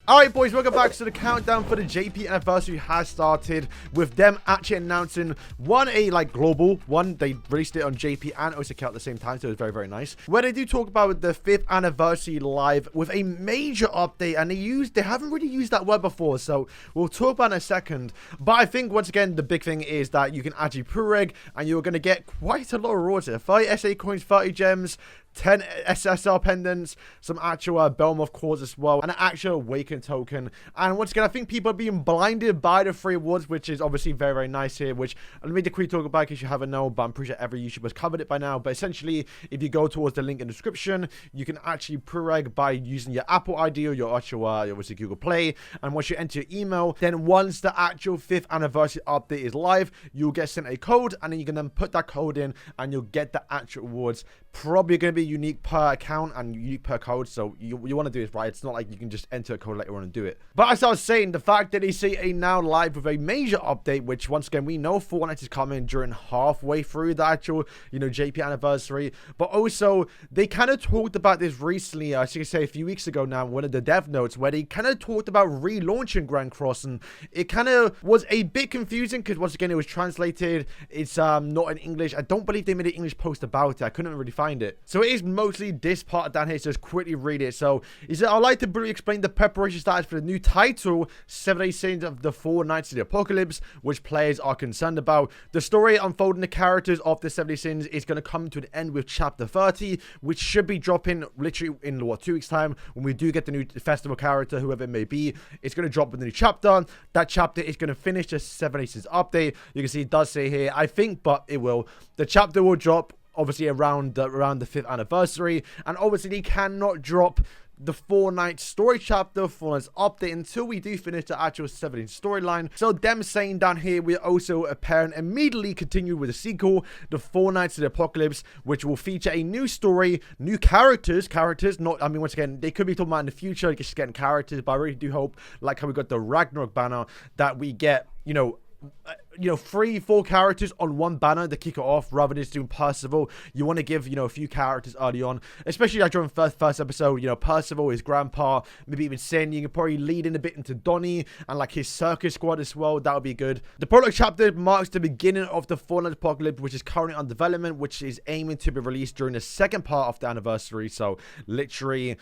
Alright boys, welcome back. So the countdown for the JP anniversary has started with them actually announcing a global one. They released it on JP and OCK at the same time, so it was very, very nice. Where they do talk about the 5th anniversary live with a major update, and they haven't really used that word before, so we'll talk about it in a second. But I think once again the big thing is that you can actually pre-reg and you're going to get quite a lot of rewards here. 30 SA coins, 30 gems, 10 SSR pendants, some actual Belmoth cores as well, and an actual Awaken token. And once again, I think people are being blinded by the free rewards, which is obviously very, very nice here, which let me quickly talk about in case you haven't known, but I'm pretty sure every YouTuber's covered it by now. But essentially, if you go towards the link in the description, you can actually pre-reg by using your Apple ID or your actual, obviously Google Play. And once you enter your email, then once the actual 5th anniversary update is live, you'll get sent a code, and then you can then put that code in, and you'll get the actual rewards. Probably going to be unique per account and unique per code, so you want to do it right. It's not like you can just enter a code later on and do it. But as I was saying, the fact that they say a now live with a major update, which once again we know Fortnite is coming during halfway through the actual JP anniversary, but also they kind of talked about this recently, I should say a few weeks ago now, one of the dev notes, where they kind of talked about relaunching Grand Cross, and it kind of was a bit confusing because once again it was translated, it's not in English. I don't believe they made an English post about it. I couldn't really find it, so it is mostly this part down here, so just quickly read it. So he said, I'd like to briefly explain the preparation status for the new title, 7 Days Sins of the 4 Nights of the Apocalypse, which players are concerned about. The story unfolding the characters of the 7 Days Sins is going to come to an end with chapter 30, which should be dropping literally in 2 weeks time when we do get the new festival character, whoever it may be. It's going to drop with the new chapter. That chapter is going to finish the 7 Days Sins update. You can see it does say here, I think, but it will. The chapter will drop obviously around the 5th anniversary, and obviously they cannot drop the 4 Nights story chapter, 4 Nights update, until we do finish the actual 7 storyline. So them saying down here, we also apparently immediately continue with the sequel, the 4 Nights of the Apocalypse, which will feature a new story, new characters, not, I mean, once again, they could be talking about in the future, just getting characters, but I really do hope, like how we got the Ragnarok banner, that we get, 3-4 characters on one banner to kick it off, rather than just doing Percival. You want to give, a few characters early on, especially like during first episode, Percival, his grandpa, maybe even Sin. You can probably lead in a bit into Donnie and like his circus squad as well. That would be good. The prologue chapter marks the beginning of the Fortnite Apocalypse, which is currently on development, which is aiming to be released during the second part of the anniversary. So literally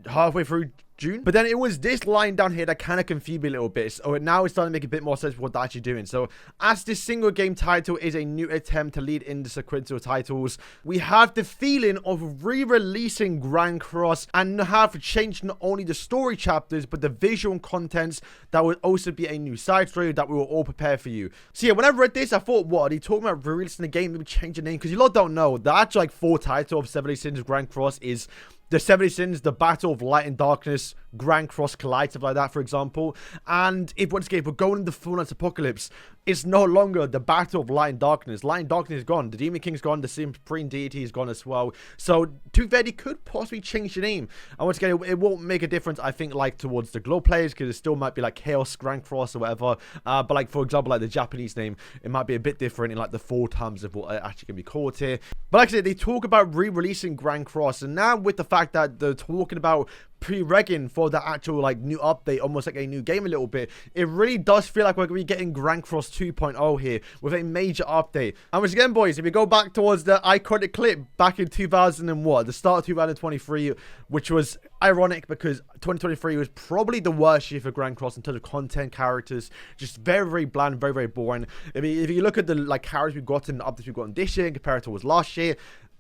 halfway through June. But then it was this line down here that kind of confused me a little bit. So now it's starting to make a bit more sense of what they're actually doing. So as this single game title is a new attempt to lead into sequential titles, we have the feeling of re-releasing Grand Cross and have changed not only the story chapters, but the visual contents. That would also be a new side story that we will all prepare for you. So yeah, when I read this, I thought, what, are they talking about re-releasing the game, maybe change the name? Because you lot don't know, the actual full title of 7 Days Sins of Grand Cross is the 7 Days Sins, the Battle of Light and Darkness, Grand Cross Collide, stuff like that, for example. And if once again, we're going into Fortnite Apocalypse, it's no longer the Battle of Light and Darkness. Light and Darkness is gone. The Demon King's gone. The Supreme Deity is gone as well. So, to be fair, they could possibly change the name. And once again, it won't make a difference, I think, like, towards the Glow players, because it still might be, like, Chaos Grand Cross or whatever. But, like, for example, like, the Japanese name, it might be a bit different in, like, the 4 terms of what it actually can be called here. But, like I said, they talk about re-releasing Grand Cross. And now, with the fact that they're talking about pre-regging for the actual like new update, almost like a new game a little bit, it really does feel like we're going to be getting Grand Cross 2.0 here with a major update. And once again, boys, if you go back towards the iconic clip back in 2001, the start of 2023, which was ironic because 2023 was probably the worst year for Grand Cross in terms of content, characters, just very, very bland, very, very boring. I mean, if you look at the like characters we've gotten, the updates we've gotten this year compared to what was last year,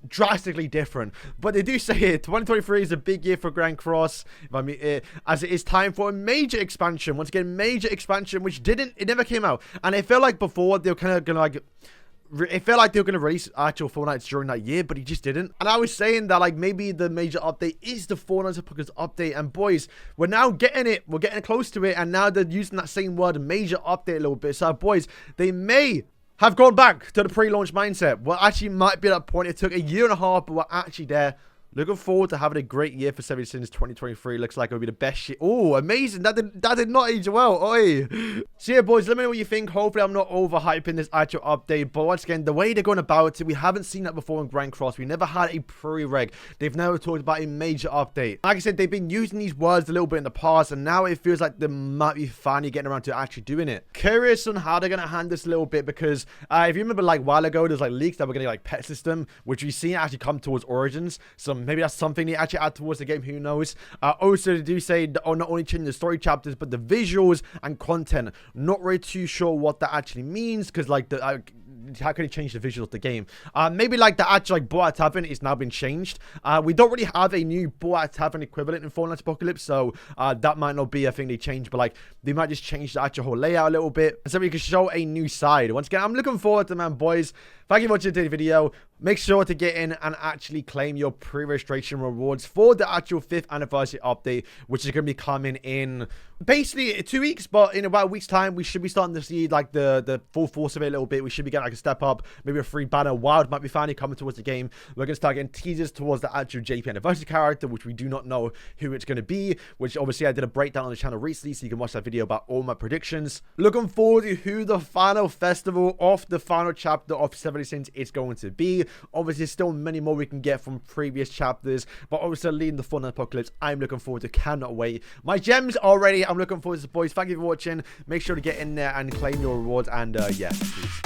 drastically different. But they do say here 2023 is a big year for Grand Cross, as it is time for a major expansion. Once again, major expansion, which it never came out, and it felt like before they were kind of gonna like, it felt like they were going to release actual Fortnite during that year, but he just didn't. And I was saying that, like, maybe the major update is the Fortnite Apocalypse update. And boys, we're now getting it. We're getting close to it. And now they're using that same word, major update, a little bit. So, boys, they may have gone back to the pre-launch mindset. Well, actually might be at that point. It took a year and a half, but we're actually there. Looking forward to having a great year for 70 Sins 2023. Looks like it'll be the best year. Oh, amazing. That did not age well. Oi. So yeah, boys, let me know what you think. Hopefully, I'm not overhyping this actual update. But once again, the way they're going about it, we haven't seen that before in Grand Cross. We never had a pre-reg. They've never talked about a major update. Like I said, they've been using these words a little bit in the past, and now it feels like they might be finally getting around to actually doing it. Curious on how they're going to handle this a little bit, because if you remember, like, a while ago, there's like leaks that were getting like pet system, which we've seen actually come towards Origins. So maybe that's something they actually add towards the game. Who knows? Also, they do say not only changing the story chapters, but the visuals and content. Not really too sure what that actually means, because like the how can you change the visuals of the game? Maybe like the actual like Boat Tavern is now been changed. We don't really have a new Boat Tavern equivalent in Fallout Apocalypse, so that might not be a thing they change, but like they might just change the actual whole layout a little bit, so we can show a new side. Once again, I'm looking forward to it, man, boys. Thank you for watching today's video. Make sure to get in and actually claim your pre-registration rewards for the actual 5th anniversary update, which is going to be coming in basically 2 weeks, but in about a week's time, we should be starting to see like the full force of it a little bit. We should be getting like a step up, maybe a free banner. Wild might be finally coming towards the game. We're going to start getting teasers towards the actual JP anniversary character, which we do not know who it's going to be, which obviously I did a breakdown on the channel recently, so you can watch that video about all my predictions. Looking forward to who the final festival of the final chapter of 70 Sins is going to be. Obviously, there's still many more we can get from previous chapters, but obviously leading the Fallout Apocalypse, I'm looking forward to. Cannot wait. My gems already. I'm looking forward to this, boys. Thank you for watching. Make sure to get in there and claim your rewards, and yeah, peace.